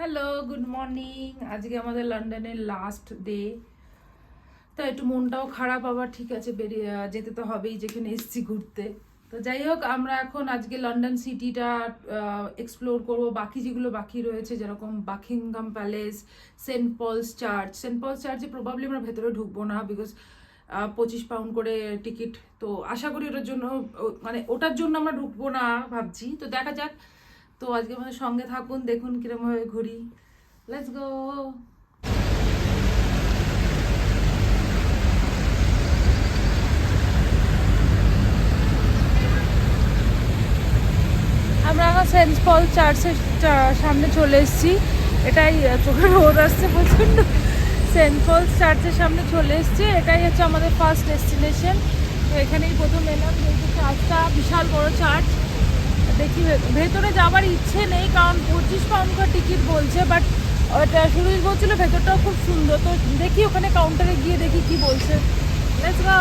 Hello, good morning. আজকে আমাদের লন্ডনের লাস্ট ডে, তো একটু মনটাও খারাপ, আবার ঠিক আছে, বেরিয়ে যেতে তো হবেই, যেখানে এসেছি ঘুরতে। তো যাই হোক, আমরা এখন আজকে লন্ডন সিটিটা এক্সপ্লোর করব। বাকি যেগুলো বাকি রয়েছে, যেরকম বাকিংহাম প্যালেস, সেন্ট পলস চার্চে প্রবাবলি আমরা ভেতরে ঢুকবো না, বিকজ 25 পাউন্ড করে টিকিট। তো আশা করি ওটার জন্য, মানে ওটার জন্য আমরা ঢুকবো না ভাবছি। তো দেখা যাক। তো আজকে আমাদের সঙ্গে থাকুন, দেখুন কিরকম ভাবে ঘুরি। Let's go. আমরা এখন সেন্ট পল চার্চের সামনে চলে এসেছি। এটাই, চোখে রোদ আসছে প্রচণ্ড। সেন্ট পলস চার্চের সামনে চলে এসেছি, এটাই হচ্ছে আমাদের ফার্স্ট ডেস্টিনেশন। তো এখানেই প্রথম এলাম, যেহেতু চার্চটা বিশাল বড় চার্চ। দেখি, ভেতরে যাওয়ার ইচ্ছে নেই, কারণ 25 পাউন্ড করে টিকিট বলছে। বাট ওটা শুরু বলছিল ভেতরটাও খুব সুন্দর। তো দেখি ওখানে কাউন্টারে গিয়ে দেখি কি বলছে। Let's go.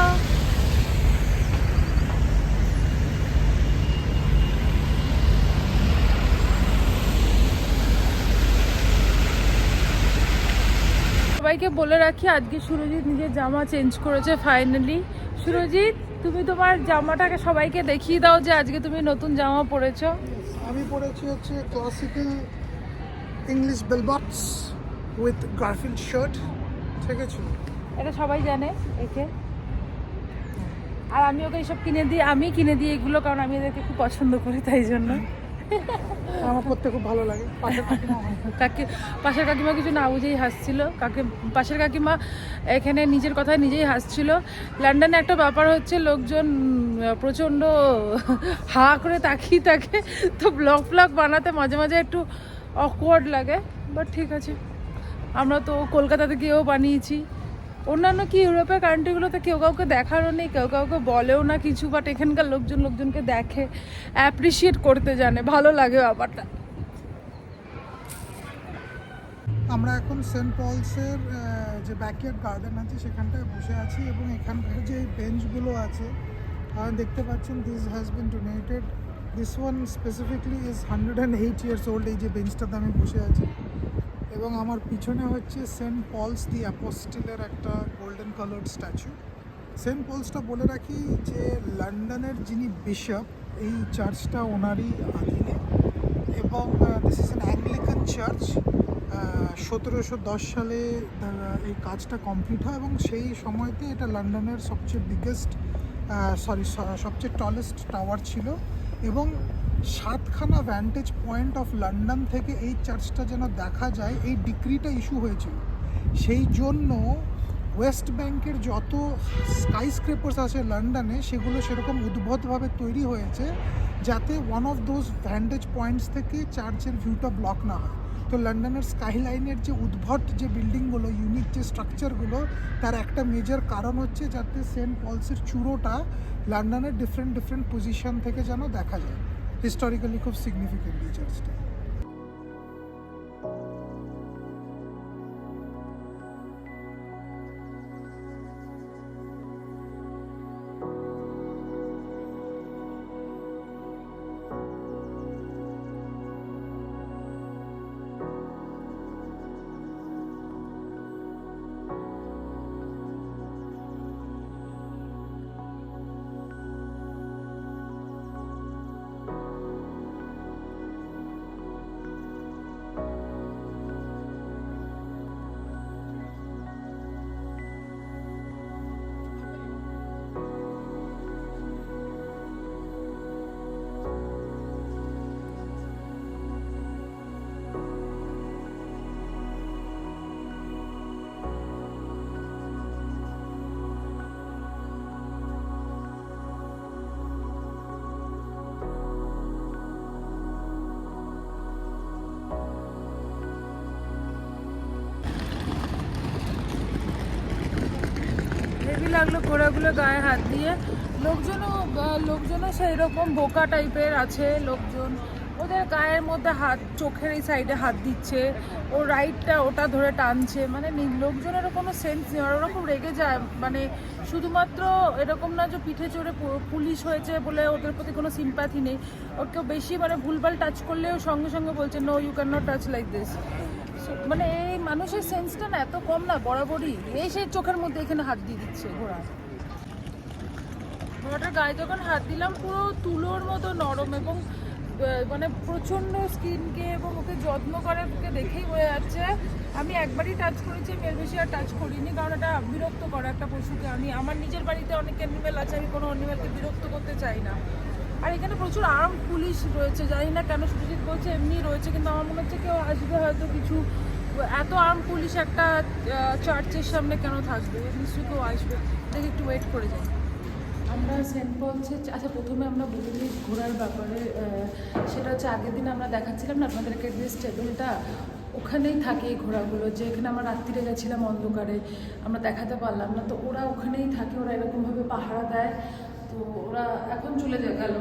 সবাইকে বলে রাখি, আজকে সুরজিৎ নিজের জামা চেঞ্জ করেছে ফাইনালি। সুরজিৎ, তুমি তোমার জামাটাকে সবাইকে দেখিয়ে দাও যে আজকে তুমি নতুন জামা পরেছো। আমি পরেছি হচ্ছে classical English bell bottoms with Garfield shirt, ঠিক আছে? এটা সবাই জানে একে। আর আমি ওকে এইসব আমি কিনে দিই এগুলো, কারণ আমি এদেরকে খুব পছন্দ করি, তাই জন্য। আমার পরতে খুব ভালো লাগে। পাশের কাকিমা কিছু না বুঝেই হাসছিল। পাশের কাকিমা এখানে নিজের কথায় নিজেই হাসছিল। লন্ডনে একটা ব্যাপার হচ্ছে, লোকজন প্রচণ্ড হা করে তাকিয়ে থাকে। তো ব্লগ বানাতে মাঝে মাঝে একটু অকওয়ার্ড লাগে, বাট ঠিক আছে। আমরা তো কলকাতাতে গিয়েও বানিয়েছি। অন্যান্য কি ইউরোপের কান্ট্রিগুলোতে কেউ কাউকে দেখারও নেই, কেউ কাউকে বলেও না কিছু, বাট এখানকার লোকজনকে দেখে, অ্যাপ্রিসিয়েট করতে জানে, ভালো লাগে ব্যাপারটা। আমরা এখন সেন্ট পলসের যে ব্যাকইয়ার্ড গার্ডেন আছে সেখানটায় বসে আছি, এবং এখানকার যে বেঞ্চগুলো আছে দেখতে পাচ্ছেন, this has been donated. This one specifically is 108 years old, এই যে বেঞ্চটাতে আমি বসে আছি। এবং আমার পিছনে হচ্ছে সেন্ট পলস দি অ্যাপোস্টলের একটা গোল্ডেন কালার্ড স্ট্যাচু। সেন্ট পলসটা বলে রাখি যে লন্ডনের যিনি বিশপ, এই চার্চটা ওনারই আধীনে। এবং this is an Anglican church. 1710 সালে এই কাজটা কমপ্লিট হয়, এবং সেই সময়তে এটা লন্ডনের সবচেয়ে সবচেয়ে টলেস্ট টাওয়ার ছিল। এবং 7খানা ভ্যান্টেজ পয়েন্ট অফ লন্ডন থেকে এই চার্চটা যেন দেখা যায়, এই ডিক্রিটা ইস্যু হয়েছিল। সেই জন্য ওয়েস্ট ব্যাংকের যত স্কাইস্ক্রেপার্স আছে লন্ডনে, সেগুলো সেরকম উদ্ভটভাবে তৈরি হয়েছে যাতে one of those Vantage points থেকে চার্চের ভিউটা ব্লক না হয়। তো লন্ডনের স্কাইলাইনের যে উদ্ভট যে বিল্ডিংগুলো, ইউনিক যে স্ট্রাকচারগুলো, তার একটা মেজর কারণ হচ্ছে যাতে সেন্ট পলসের চূড়োটা লন্ডনের ডিফারেন্ট পজিশন থেকে যেন দেখা যায়। হিস্টোরিক্যালি খুব সিগনিফিকেন্ট এই চার্চটা। হেভি লাগলো ঘোড়াগুলো গায়ে হাত দিয়ে। লোকজনও সেই রকম বোকা টাইপের আছে লোকজন, ওদের গায়ের মধ্যে হাত, চোখের এই সাইডে হাত দিচ্ছে, ও রাইটটা ওটা ধরে টানছে, মানে লোকজনেরও কোনো সেন্স নেই, ওরা ওরকম রেগে যায়। মানে শুধুমাত্র এরকম না যে পিঠে চড়ে পুলিশ হয়েছে বলে ওদের প্রতি কোনো সিম্প্যাথি নেই, ওর কেউ বেশি মানে ভুলভাল টাচ করলেও সঙ্গে সঙ্গে বলছে no you cannot touch like this. মানে এই মানুষের সেন্সটা না এত কম না, বরাবরই এই সেই চোখের মধ্যে এখানে হাত দিয়ে দিচ্ছে ঘোড়াটার গায়ে যখন হাত দিলাম পুরো তুলোর মতো নরম এবং মানে প্রচণ্ড স্কিনকে, এবং ওকে যত্ন করে ওকে দেখেই বোঝা যাচ্ছে। আমি একবারই টাচ করেছি, আমি এর বেশি আর টাচ করিনি, কারণ এটা বিরক্ত করে একটা পশুকে। আমি আমার নিজের বাড়িতে অনেক অ্যানিমেল আছে, আমি কোনো অ্যানিমেলকে বিরক্ত করতে চাই না। আর এখানে প্রচুর আর্ম পুলিশ রয়েছে, জানি না কেন, সুজিত বলছে এমনি রয়েছে, কিন্তু আমার মনে হচ্ছে কেউ আসবে হয়তো কিছু। এত আর্ম পুলিশ একটা চার্চের সামনে কেন থাকবে, নিশ্চয়ই কেউ আসবে, দেখে একটু ওয়েট করে যাই। আমরা সেন্ট পলসে, আচ্ছা প্রথমে আমরা বলে দিই ঘোরার ব্যাপারে। সেটা হচ্ছে আগের দিন আমরা দেখাচ্ছিলাম না আপনাদেরকে যে স্টেবলটা, ওখানেই থাকে এই ঘোড়াগুলো, যে এখানে আমরা রাত্রিরে গেছিলাম অন্ধকারে, আমরা দেখাতে পারলাম না, তো ওরা ওখানেই থাকে, ওরা এরকমভাবে পাহারা দেয়। তো ওরা এখন চলে গেল,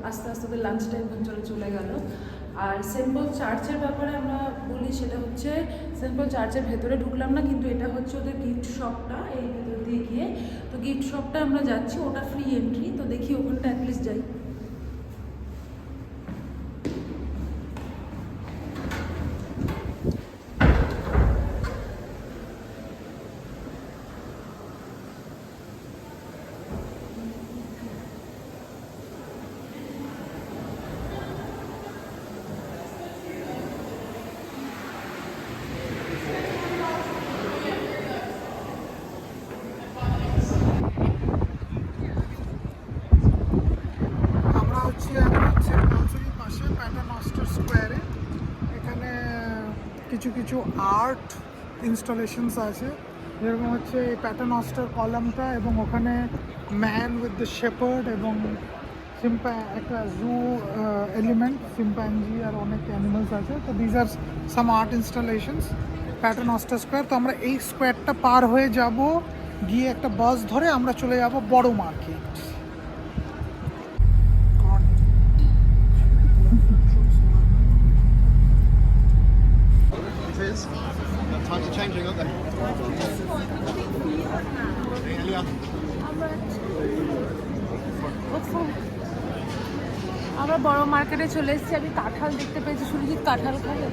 আস্তে আস্তে ওদের লাঞ্চ টাইম চলে গেল। আর সেন্ট পল চার্চের ব্যাপারে আমরা বলি, সেটা হচ্ছে সেন্ট পল চার্চের ভেতরে ঢুকলাম না, কিন্তু এটা হচ্ছে ওদের গিফট শপটা, এই ভেতর দিয়ে গিয়ে, তো গিফট শপটা আমরা যাচ্ছি, ওটা ফ্রি এন্ট্রি, তো দেখি ওখানটা অ্যাটলিস্ট যাই। আমরা হচ্ছে এখন সেন্ট পলসেরই পাশে প্যাটার্নস্টার স্কোয়ারে। এখানে কিছু কিছু আর্ট ইনস্টলেশনস আছে, যেরকম হচ্ছে এই প্যাটার্নস্টার কলামটা, এবং ওখানে ম্যান উইথ দ্য শেপার্ড, এবং একটা জু এলিমেন্ট, সিম্প্যাঞ্জি আর অনেক অ্যানিমালস আছে। তো these are some art installations Paternoster Square. তো আমরা এই স্কোয়ারটা পার হয়ে যাব, গিয়ে একটা বাস ধরে আমরা চলে যাব বড় market. Times are changing, aren't they? Elia. আমরা বড় মার্কেটে চলে এসেছি, আমি কাঁঠাল দেখতে পেয়েছি, সুরজিৎ কাঁঠাল খাবে।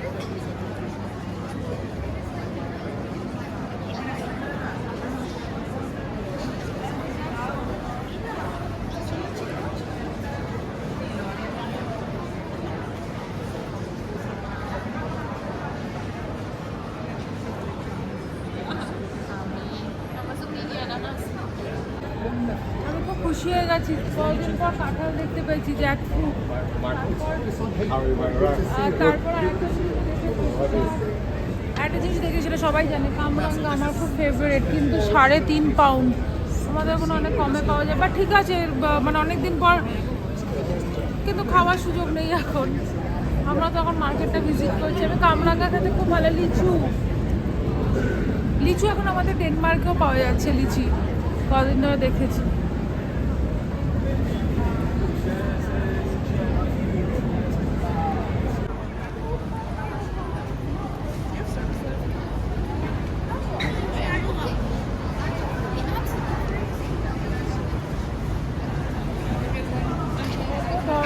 আমি খুব খুশি হয়ে গেছি, কদিন পর কাঁঠাল দেখতে পেয়েছি, জ্যাকফ্রুট। তারপর একটা জিনিস দেখে, সেটা সবাই জানে, কামরাঙ্গা আমার খুব ফেভারিট, কিন্তু 3.5 পাউন্ড। আমাদের এখন অনেক কমে পাওয়া যায়, বা ঠিক আছে, মানে অনেক দিন পর, কিন্তু খাওয়ার সুযোগ নেই এখন। আমরা তো এখন মার্কেটটা ভিজিট করছি। আমি কামরাঙ্গা খেতে খুব ভালো, লিচু এখন আমাদের ডেনমার্কেও পাওয়া যাচ্ছে, লিচি কদিন ধরে দেখেছি।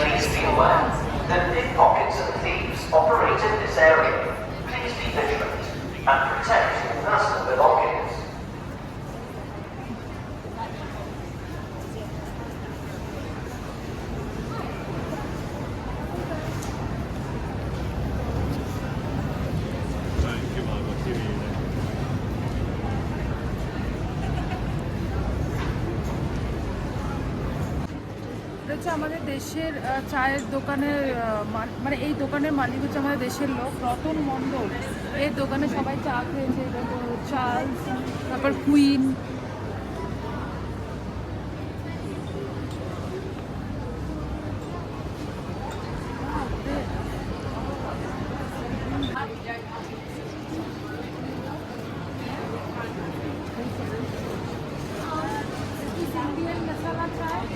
Please be aware that pickpockets and thieves operate in this area. Please be vigilant and protect your personal belongings. হচ্ছে আমাদের দেশের চায়ের দোকানের মানে এই দোকানের মালিক হচ্ছে আমাদের দেশের লোক, রতন মণ্ডল। এই দোকানে সবাই চা খেয়েছে, চার্লস, তারপর queen.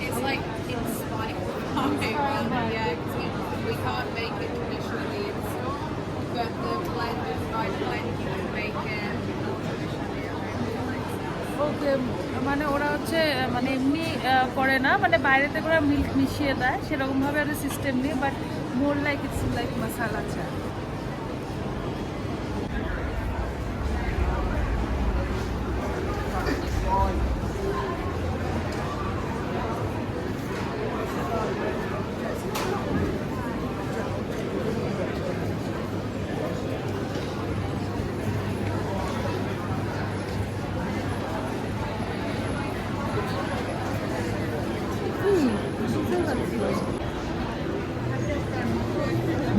It's like inspired by yeah, 'cause we can't make it but the blend is not blending bacon. ওকে, মানে ওরা হচ্ছে মানে এমনি করে না, মানে বাইরেতে করে মিল্ক মিশিয়ে দেয় সেরকমভাবে একটা সিস্টেম নেই, but more like it's like masala chai.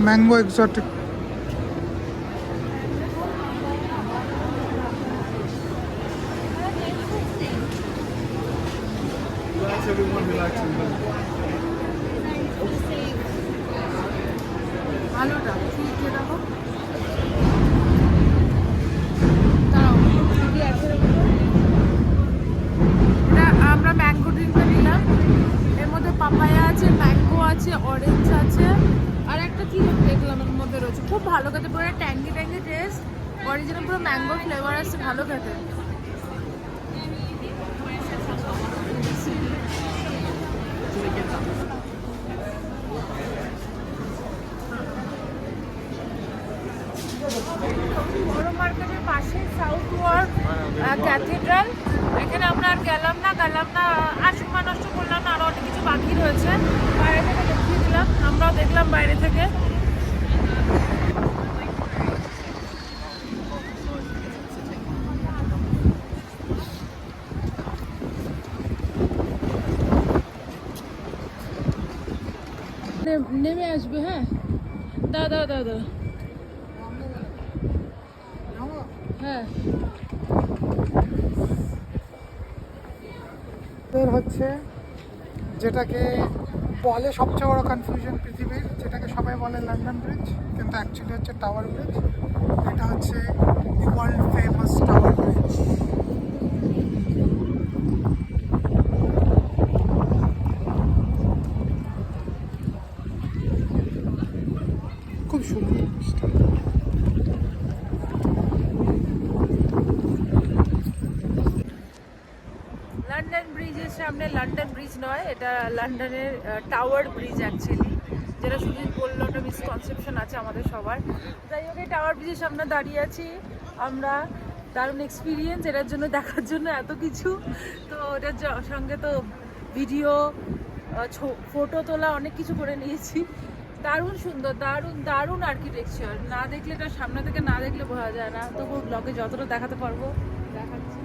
Mango exotic. That's everyone who likes them. ভালোটা ঠিক যেরকম দাঁড়াও, কি আছে এটা? আমরা ম্যাঙ্গো ড্রিঙ্কটা নিলাম, এর মধ্যে পাপায়া আছে, ম্যাঙ্গো আছে, অরেঞ্জ আছে, আর একটা কি দেখলাম এর মধ্যে রয়েছে, খুব ভালো খেতে, পুরো ট্যাঙ্গি ট্যাঙ্গি টেস্ট, অরিজিনাল পুরো ম্যাঙ্গো ফ্লেভার আছে, ভালো খেতে। বড় মার্কেটের পাশে সাউথ ওয়ার্ক ক্যাথিড্রাল, এখানে আমরা আর গেলাম না আর সময় নষ্ট করলাম না, আরও অনেক কিছু বাকি রয়েছে, বাইরে থেকে দেখিয়ে দিলাম, আমরাও দেখলাম বাইরে থেকে। নেমে আসবে, হ্যাঁ দাদা হ্যাঁ। হচ্ছে যেটাকে বলে সবচেয়ে বড় কনফিউশন পৃথিবীর, যেটাকে সবাই বলে লন্ডন ব্রিজ, কিন্তু অ্যাকচুয়ালি হচ্ছে টাওয়ার ব্রিজ। এটা হচ্ছে the world famous tower bridge. খুব সুন্দর ব্রিজটা। লন্ডন ব্রিজের সামনে, লন্ডন ব্রিজ নয়, এটা লন্ডনের টাওয়ার ব্রিজ অ্যাকচুয়ালি, যেটা শুধু বললো একটা মিসকনসেপশন আছে আমাদের সবার। যাই হোক, এই টাওয়ার ব্রিজের সামনে দাঁড়িয়ে আছি আমরা, দারুণ এক্সপিরিয়েন্স, এটার জন্য দেখার জন্য এত কিছু, তো এটার সঙ্গে তো ভিডিও ফটো তোলা অনেক কিছু করে নিয়েছি। দারুণ সুন্দর, দারুণ আর্কিটেকচার, না দেখলে এটা সামনে থেকে না দেখলে বোঝা যায় না, তবু ব্লগে যতটা দেখাতে পারবো দেখাচ্ছি।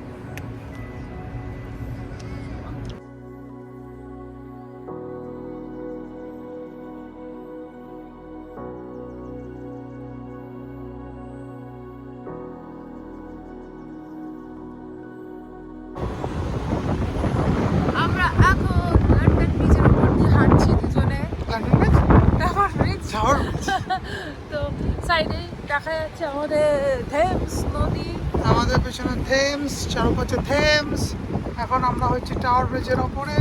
আমরা এখন লন্ডন ব্রিজের উপর দিয়ে হাঁটছি দুজনে, London bridge, tower bridge. Tower bridge. তো সাইডেই দেখা যাচ্ছে আমাদের থেমস নদী, আমাদের পেছনে থেমস, চারপাশে থেমস। এখন আমরা হচ্ছে টাওয়ার ব্রিজের ওপরে,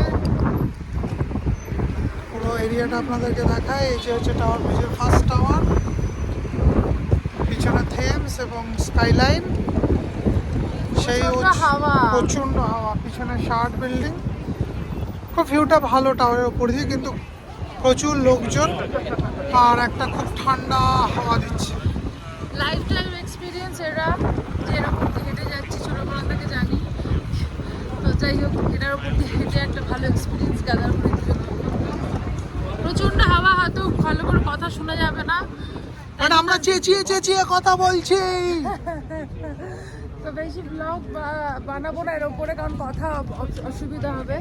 পুরো এরিয়াটা আপনাদেরকে দেখায়। এই যে হচ্ছে টাওয়ার ব্রিজের ফার্স্ট টাওয়ার, পিছনে থেমস এবং স্কাইলাইন, সেই হাওয়া, প্রচন্ড হাওয়া, পিছনে শার্ট বিল্ডিং, খুব ভিউটা ভালো টাওয়ারের ওপর দিয়ে, কিন্তু প্রচুর লোকজন আর একটা খুব ঠান্ডা হাওয়া দিচ্ছে। লাইফ টাইম এক্সপিরিয়েন্স এরা, যে এরকম হেঁটে যাচ্ছি ছোটোবেলা থেকে জানি, তো যাই হোক এটার উপর দিয়ে হেঁটে একটা ভালো এক্সপিরিয়েন্স গ্যাদার করে দিতে হবে। প্রচণ্ড হাওয়া, হয়তো ভালো করে কথা শোনা যাবে না, বাট আমরা চেঁচিয়ে কথা বলছি। তো বেশি ব্লগ বানাবো না এর ওপরে, কারণ কথা অসুবিধা হবে,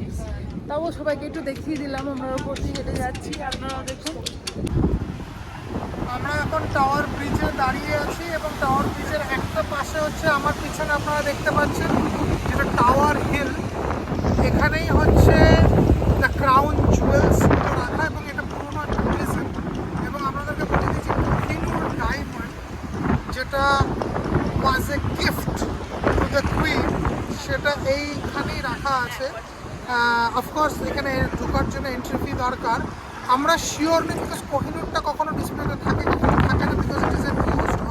তাও সবাইকে একটু দেখিয়ে দিলাম আমরা ওপর দিয়ে হেঁটে যাচ্ছি, আপনারাও দেখুন। আমরা এখন টাওয়ার ব্রিজে দাঁড়িয়ে আছি এবং টাওয়ার ব্রিজের একটা পাশে হচ্ছে আমার পিছনে আপনারা দেখতে পাচ্ছেন যেটা টাওয়ার হিল, এখানেই হচ্ছে দ্য ক্রাউন জুয়েলস রাখা, এবং এটা পুরোনো একটা প্রিজন। এবং আপনাদেরকে বলে দিচ্ছি কোহিনূর ডায়মন্ড, যেটা was a gift to the queen, সেটা এইখানেই রাখা আছে। অফকোর্স এখানে ঢোকার জন্য এন্ট্রি ফি দরকার। আমরা শিওর নেই, বিকজ কোহিনূরটা কখনো ডিসপ্লেতে থাকে কখনো থাকে না, because it is a closed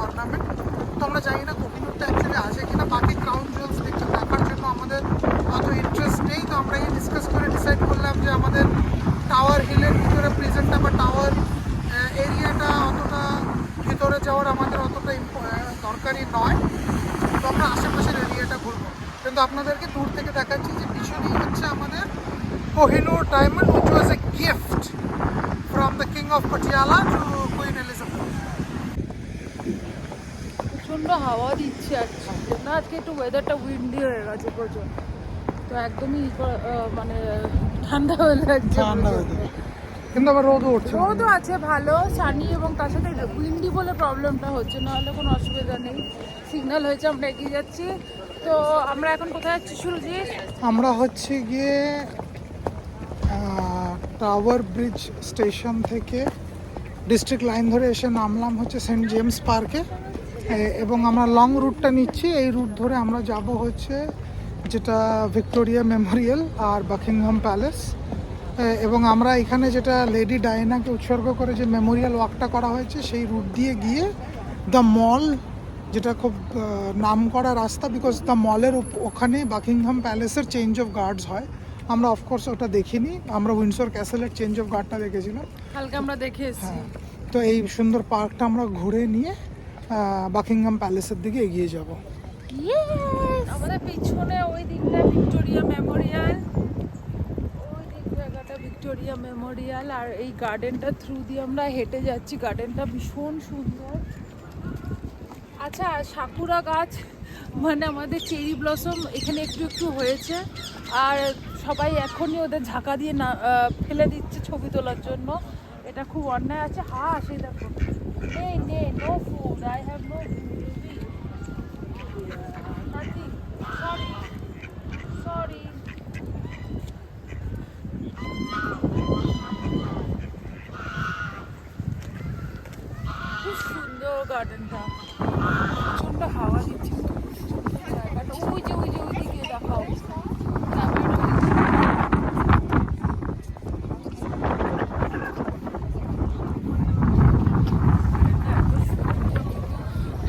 অতটা দরকারি নয়, তো আমরা আশেপাশের এরিয়াটা ঘুরবো। কিন্তু আপনাদেরকে দূর থেকে দেখাচ্ছি যে পিছনেই হচ্ছে আমাদের Kohinoor diamond, which was a gift from the King of Patiala to Queen Elizabeth. প্রচণ্ড হাওয়া দিচ্ছে আজকে না, আজকে একটু ওয়েদারটা উইন্ডি হয়ে গেছে প্রচুর, তো একদমই মানে ঠান্ডা হয়ে লাগছে। ঠান্ডা হয়ে যাবে, কিন্তু আবার রোদও উঠছে। রোদও আছে ভালো সানি, এবং তার সাথে উইন্ডি বলে প্রবলেমটা হচ্ছে, নাহলে কোনো অসুবিধা নেই। সিগন্যাল হয়েছে, আমরা এগিয়ে যাচ্ছি। তো আমরা এখন কোথায় যাচ্ছি সুরজিৎ? আমরা হচ্ছে গিয়ে টাওয়ার ব্রিজ স্টেশন থেকে ডিস্ট্রিক্ট লাইন ধরে এসে নামলাম হচ্ছে সেন্ট জেমস পার্কে, এবং আমরা লং রুটটা নিচ্ছি। এই রুট ধরে আমরা যাব হচ্ছে যেটা ভিক্টোরিয়া মেমোরিয়াল আর বাকিংহাম প্যালেস, এবং আমরা এখানে যেটা লেডি ডায়নাকে উৎসর্গ করে যে মেমোরিয়াল ওয়াকটা করা হয়েছে সেই রুট দিয়ে গিয়ে দ্য মল, যেটা খুব নাম করা রাস্তা, বিকজ দ্য মলের ওখানে বাকিংহাম প্যালেসের চেঞ্জ অফ গার্ডস হয়। আমরা অফকোর্স ওটা দেখিনি, আমরা উইন্ডসর ক্যাসেলের চেঞ্জ অফ গার্ডটা দেখেছিলাম। কালকে আমরা দেখে এসেছি। হ্যাঁ, তো এই সুন্দর পার্কটা আমরা ঘুরে নিয়ে বাকিংহাম প্যালেসের দিকে এগিয়ে যাব। আমাদের পিছনে ওই দিকটা ভিক্টোরিয়া মেমোরিয়াল, ওই দিক জায়গাটা ভিক্টোরিয়া মেমোরিয়াল, আর এই গার্ডেনটা থ্রু দিয়ে আমরা হেঁটে যাচ্ছি। গার্ডেনটা ভীষণ সুন্দর। আচ্ছা, সাকুরা গাছ মানে আমাদের চেরি ব্লসম এখানে একটু একটু হয়েছে, আর সবাই এখনই ওদের ঝাঁকা দিয়ে না ফেলে দিচ্ছে ছবি তোলার জন্য। এটা খুব অন্যায় আছে। সেই দেখো, no food, I have no sorry. খুব সুন্দর গার্ডেনটা, প্রচন্ড হাওয়া দিচ্ছে জায়গাটা। ওই যে ওইদিকে দেখাও,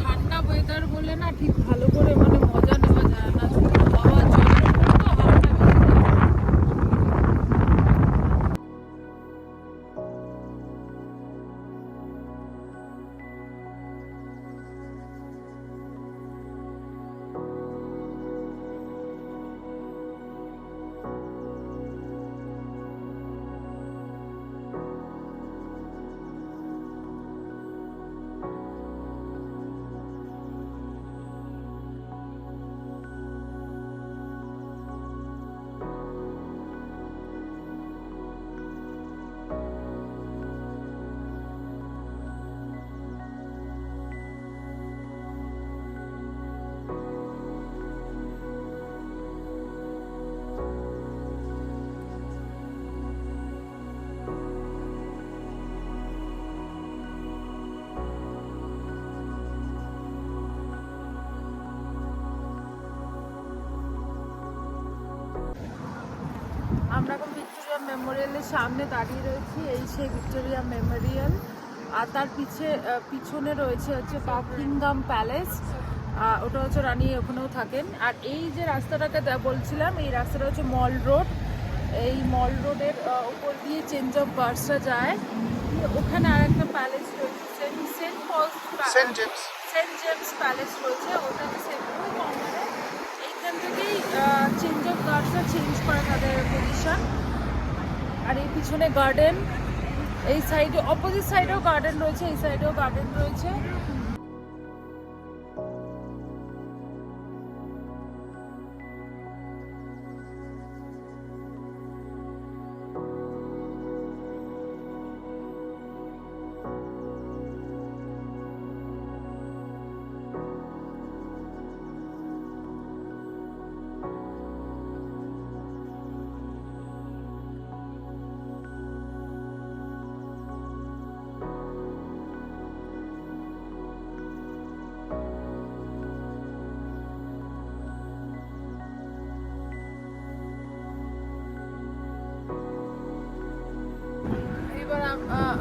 ঠান্ডা ওয়েদার বলে না ঠিক ভালো করে মানে মজা নেওয়া যায় না। হাওয়া জলের উপর তো হাওয়াটা বেশি। আমরা এখন ভিক্টোরিয়া মেমোরিয়ালের সামনে দাঁড়িয়ে রয়েছি। এই সেই ভিক্টোরিয়া মেমোরিয়াল, আর তার পিছনে রয়েছে হচ্ছে বাকিংহাম প্যালেস। ওটা হচ্ছে রানী ওখানেও থাকেন। আর এই যে রাস্তাটাকে বলছিলাম, এই রাস্তাটা হচ্ছে মল রোড। এই মল রোডের উপর দিয়ে চেঞ্জ অফ গার্ডসরা যায়। ওখানে আর একটা প্যালেস রয়েছে, সেন্ট জেমস প্যালেস রয়েছে। ওটা ওই কর্নারে, এইখান থেকেই চেঞ্জ অফ গার্ডসরা চেঞ্জ করে তাদের পজিশন। আর এই পিছনে গার্ডেন, এই সাইডে অপোজিট সাইডেও গার্ডেন রয়েছে, এই সাইডেও গার্ডেন রয়েছে।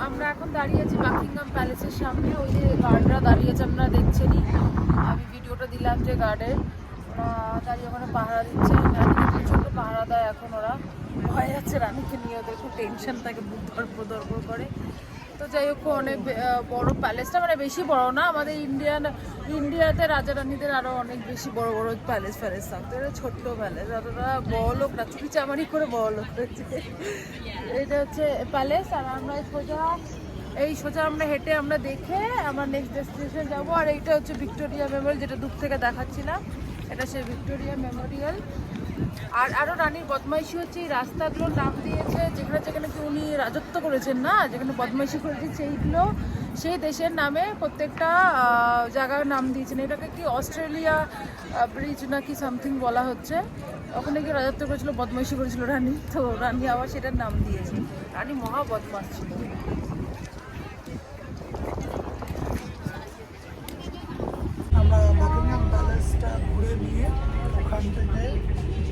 আমরা এখন দাঁড়িয়ে আছি বাকিংহাম প্যালেসের সামনে। ওই যে গার্ডরা দাঁড়িয়ে আছে, আপনারা দেখছেনই, আমি ভিডিওটা দিলাম যে গার্ডের দাঁড়িয়ে ওখানে পাহারা দিচ্ছে। রানীকে প্রচণ্ড পাহারা দেয় এখন ওরা, ভয় আছে রানীকে নিয়ে, ওদের খুব টেনশন থাকে, বুদ্ধর করে। তো যাই হোক অনেক বড় প্যালেসটা, মানে বেশি বড় না, আমাদের ইন্ডিয়াতে রাজা রানীদের আরো অনেক বেশি বড় বড় প্যালেস থাকতো, এটা ছোট্ট প্যালেস, অতটা বড় লোক না, চুরি চামারি করে বড় লোক হয়েছে। এটা হচ্ছে প্যালেস, আর আমরা সোজা আমরা হেঁটে আমরা দেখে আমার নেক্সট ডেস্টিনেশন যাবো। আর এইটা হচ্ছে ভিক্টোরিয়া মেমোরিয়াল, যেটা দূর থেকে দেখাচ্ছিলাম, এটা সেই ভিক্টোরিয়া মেমোরিয়াল। আর আরও রানীর বদমাইশি হচ্ছে, এই রাস্তাগুলোর নাম দিয়েছে যেখানে যেখানে কি উনি রাজত্ব করেছেন না, যেখানে বদমাইশি করেছেন সেইগুলো, সেই দেশের নামে প্রত্যেকটা জায়গার নাম দিয়েছেন। এটাকে কি অস্ট্রেলিয়া ব্রিজ নাকি সামথিং বলা হচ্ছে, ওখানে কি রাজত্ব করেছিল, বদমাইশি করেছিল রানী, তো রানী আবার সেটার নাম দিয়েছে। রানী মহা বদমাশ ছিল। আমরা বাকিংহাম প্যালেসটা ঘুরে নিয়ে ওখান থেকে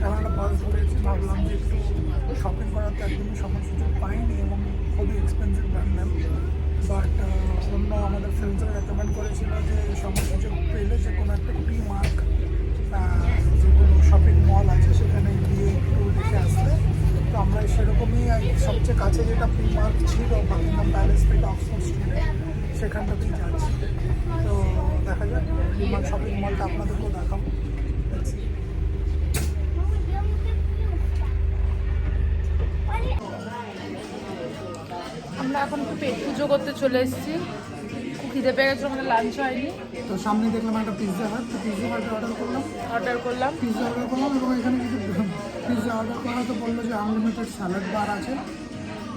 এখন একটা বাস ধরেছি, ভাবলাম যে একটু শপিং করার তো একদমই সময় সুযোগ পাইনি এবং খুবই এক্সপেন্সিভ ব্র্যান্ড, বাট অন্য আমাদের ফ্রেন্ডসরা রেকমেন্ড করেছিল যে সময় সুযোগ পেলে যে কোনো একটা প্রিমার্ক যেগুলো শপিং মল আছে সেখানে গিয়ে একটু দেখে আসলে, তো আমরা সেরকমই সবচেয়ে কাছে যেটা প্রিমার্ক ছিল বাকিংহাম প্যালেস থেকে অক্সফোর্ড স্ট্রিটে সেখানটাতেই যাচ্ছি। তো দেখা যাক প্রিমার্ক শপিং মলটা আপনাদেরকেও দেখাবো। আমরা এখন একটু পেট পুজো করতে চলে এসেছি, খুব খিদে পেয়ে গেছিলো, আমাদের লাঞ্চ হয়নি। তো সামনে দেখলাম একটা পিৎজা হাট, তো পিৎজা হাটে অর্ডার করলাম এবং এখানে কিছু পিৎজা অর্ডার করা তো বললো যে আনলিমিটেড স্যালাড বার আছে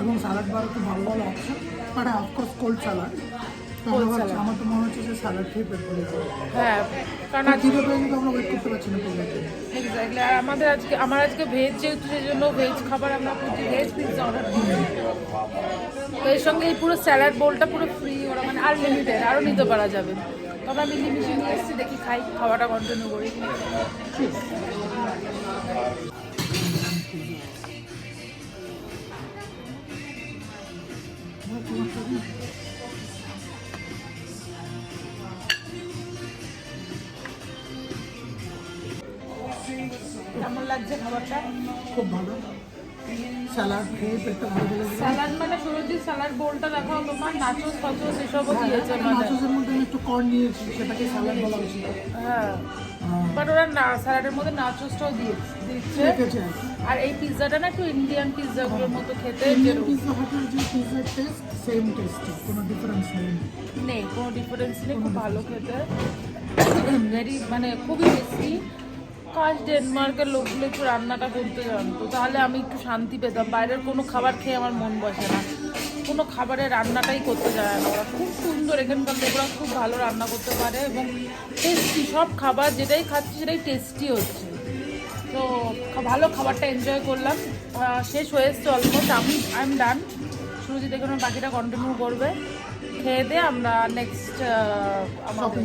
এবং স্যালাড বার একটু ভালো ভালো option, but of course cold salad. তো আমার তো মনে হচ্ছে যে স্যালাড খেয়ে পেট ভরে যাবে। হ্যাঁ, কারণ খিদে পেয়ে কিন্তু আমরা ওয়েট করতে পারছি না পিৎজা খেয়ে। এক্স্যাক্টলি। আর আমার আজকে ভেজ যেহেতু, সেই জন্য ভেজ খাবার আমরা খুঁজি, ভেজ পিৎজা অর্ডার করি। তো এর সঙ্গে এই পুরো স্যালাড বোলটা পুরো ফ্রি, ওরা মানে আনলিমিটেড, আরও নিতে পারা যাবে। তো আমরা মিলিমিশি নিয়ে এসেছি, দেখি খাওয়াটা কন্টিনিউ করি। কেমন লাগছে খাবারটা? খুব ভালো, স্যালাড খেয়ে পেটটা ভরে গেলে স্যালাড মানে শুরুতে স্যালাড বোলটা দেখাও তোমার, নাচোস ফাচোস এসবও দিয়েছে মানে। নাচোসের মধ্যে আমি একটু কর্ন নিয়েছি, সেটাকে স্যালাড বলা উচিত। হ্যাঁ, বাট ওরা স্যালাডের মধ্যে নাচোসটাও দিচ্ছে। আর এই পিৎজাটা না একটু ইন্ডিয়ান পিৎজাগুলোর মতো খেতে, পিৎজা হাটের যে পিৎজার টেস্ট সেম টেস্ট, কোনো ডিফারেন্স নেই, কোনো ডিফারেন্স নেই, খুব ভালো খেতে, ভেরি মানে খুবই টেস্টি। কাজ ডেনমার্কের লোকগুলো একটু রান্নাটা করতে জানতো, তাহলে আমি একটু শান্তি পেতাম। বাইরের কোনো খাবার খেয়ে আমার মন বসে না, কোনো খাবারের রান্নাটাই করতে জানে না ওরা। খুব সুন্দর, এখানকার লোকরা খুব ভালো রান্না করতে পারে এবং টেস্টি, সব খাবার যেটাই খাচ্ছি সেটাই টেস্টি হচ্ছে। তো ভালো খাবারটা এনজয় করলাম, শেষ হয়ে এসছে almost, I am done. Surajit এখানে বাকিটা কন্টিনিউ করবে, খেয়ে দিয়ে আমরা নেক্সট আমাদের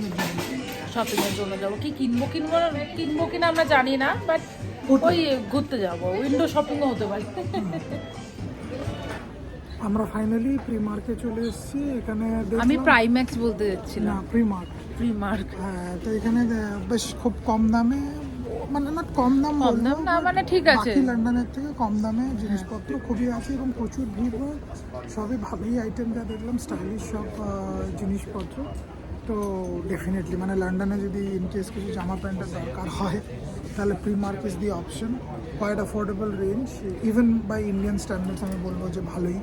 শপিংয়ের জন্য যাবো। কি কিনবো কিনা আমরা জানি না, বাট ওই ঘুরতে যাবো, উইন্ডো শপিংও হতে পারে। আমরা ফাইনালি প্রিমার্কে চলে এসেছি। এখানে আমি প্রাইম্যাক্স বলতে যাচ্ছিলাম, প্রিমার্ক। হ্যাঁ, তো এখানে বেশ খুব কম দামে, মানে না কম দাম না, মানে ঠিক আছে, বাকি লন্ডনের থেকে কম দামে জিনিসপত্র খুবই আছে এবং প্রচুর ভিড় হয়। সবই ভালোই আইটেম যা দেখলাম, স্টাইলিশ সব জিনিসপত্র। তো ডেফিনেটলি মানে লন্ডনে যদি ইনকেস কিছু জামা প্যান্টের দরকার হয় তাহলে Primark is the option. Quite affordable range, even by Indian standards আমি বলবো যে ভালোই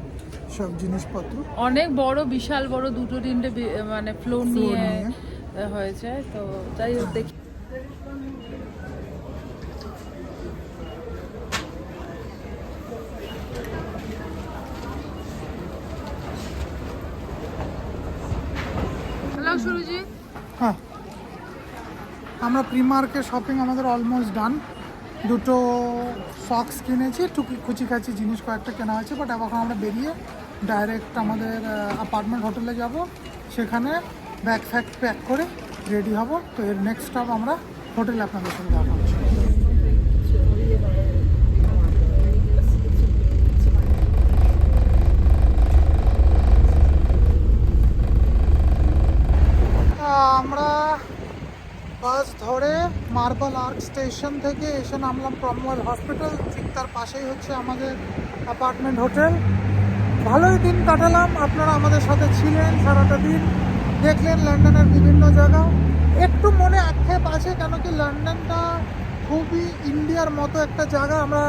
সব জিনিসপত্র। অনেক বড়, বিশাল বড়, 2-3টে মানে ফ্লোর নিয়ে হয়েছে। তো যাই হোক দেখি। হ্যালো সুরজিৎ। হ্যাঁ, আমরা প্রিমার্কের শপিং আমাদের অলমোস্ট ডান। দুটো সক্স কিনেছি, কুচিকাচি জিনিস কয়েকটা কেনা হয়েছে, বাট এখন আমরা বেরিয়ে ডাইরেক্ট আমাদের অ্যাপার্টমেন্ট হোটেলে যাব, সেখানে ব্যাগ ফ্যাগ প্যাক করে রেডি হব। তো এর নেক্সট স্টপ আমরা হোটেলে আপনাদের সঙ্গে দেখা হচ্ছে। আমরা বাস ধরে মার্বেল আর্ক স্টেশন থেকে এসে নামলাম ক্রমওয়েল হসপিটাল, ঠিক তার পাশেই হচ্ছে আমাদের অ্যাপার্টমেন্ট হোটেল। ভালোই দিন কাটালাম, আপনারা আমাদের সাথে ছিলেন সারাটা দিন, দেখলেন লন্ডনের বিভিন্ন জায়গা। একটু মনে আক্ষেপ আছে কেন কি লন্ডনটা খুবই ইন্ডিয়ার মতো একটা জায়গা। আমরা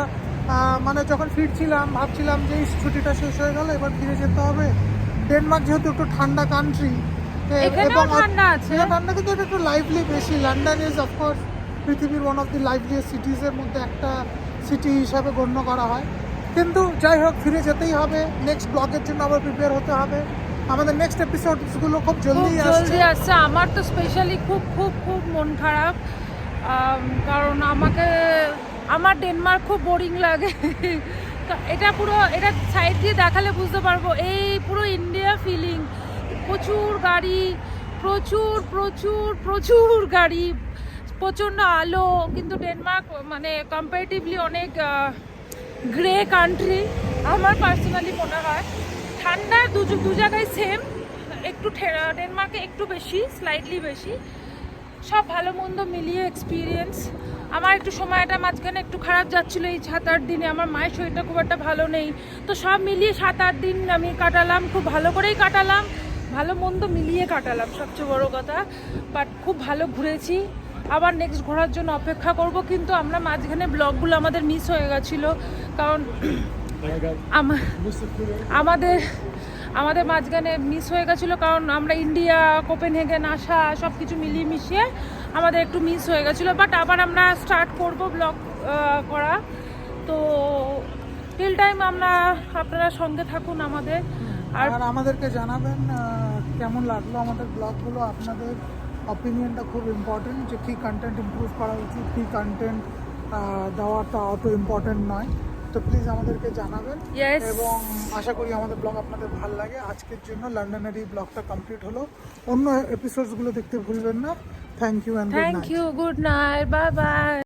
মানে যখন ফিরছিলাম ভাবছিলাম যে এই ছুটিটা শেষ হয়ে গেল, এবার ফিরে যেতে হবে। ডেনমার্ক যেহেতু একটু ঠান্ডা কান্ট্রি এখানেও ঠান্ডা আছে। ঠান্ডা, কিন্তু এটা একটু লাইভলি বেশি। লন্ডন ইজ অফকোর্স পৃথিবীর ওয়ান অফ দি লাইভলিয়েস্ট সিটিজের মধ্যে একটা সিটি হিসাবে গণ্য করা হয়। কিন্তু যাই হোক, ফিরে যেতেই হবে। নেক্সট ব্লগের জন্য আবার প্রিপেয়ার হতে হবে। আমাদের নেক্সট এপিসোডসগুলো খুব খুব জলদি জলদি আসছে। আসছে। আমার তো স্পেশালি খুব খুব খুব মন খারাপ, কারণ আমার ডেনমার্ক খুব বোরিং লাগে। তো এটা সাইড দিয়ে দেখালে বুঝতে পারবো এই পুরো ইন্ডিয়া ফিলিং। প্রচুর গাড়ি, প্রচুর প্রচুর প্রচুর গাড়ি, প্রচণ্ড আলো। কিন্তু ডেনমার্ক মানে কম্পারেটিভলি অনেক গ্রে কান্ট্রি আমার পার্সোনালি মনে হয়। ঠান্ডা দু জায়গায় সেম, একটু ডেনমার্কে একটু বেশি, স্লাইটলি বেশি। সব ভালো মন্দ মিলিয়ে এক্সপিরিয়েন্স। আমার একটু সময়টা মাঝখানে একটু খারাপ যাচ্ছিলো এই 7-8 দিনে। আমার মায়ের শরীরটা খুব একটা ভালো নেই, তো সব মিলিয়ে 7-8 দিন আমি কাটালাম, খুব ভালো করেই কাটালাম, ভালো মন্দ মিলিয়ে কাটালাম সবচেয়ে বড় কথা। বাট খুব ভালো ঘুরেছি। আবার নেক্সট ঘোরার জন্য অপেক্ষা করব। কিন্তু আমরা মাঝখানে ব্লগগুলো আমাদের মিস হয়ে গেছিলো, কারণ আমাদের মাঝখানে মিস হয়ে গেছিলো, কারণ আমরা ইন্ডিয়া, কোপেনহেগেন আসা সব কিছু মিলিয়ে মিশিয়ে আমাদের একটু মিস হয়ে গেছিলো। বাট আবার আমরা স্টার্ট করব ব্লগ করা। তো টিল টাইম আপনারা সঙ্গে থাকুন আমাদের। আর আমাদেরকে জানাবেন কেমন লাগলো আমাদের ব্লগগুলো। আপনাদের অপিনিয়নটা খুব ইম্পর্টেন্ট, যে কী কন্টেন্ট ইমপ্রুভ করা উচিত, কী কন্টেন্ট দেওয়াটা অত ইম্পর্টেন্ট নয়। তো প্লিজ আমাদেরকে জানাবেন। Yes. এবং আশা করি আমাদের ব্লগ আপনাদের ভালো লাগে। আজকের জন্য লন্ডনের এই ব্লগটা কমপ্লিট হলো। অন্য এপিসোডসগুলো দেখতে ভুলবেন না। Thank you and good night. Thank you, good night, bye by.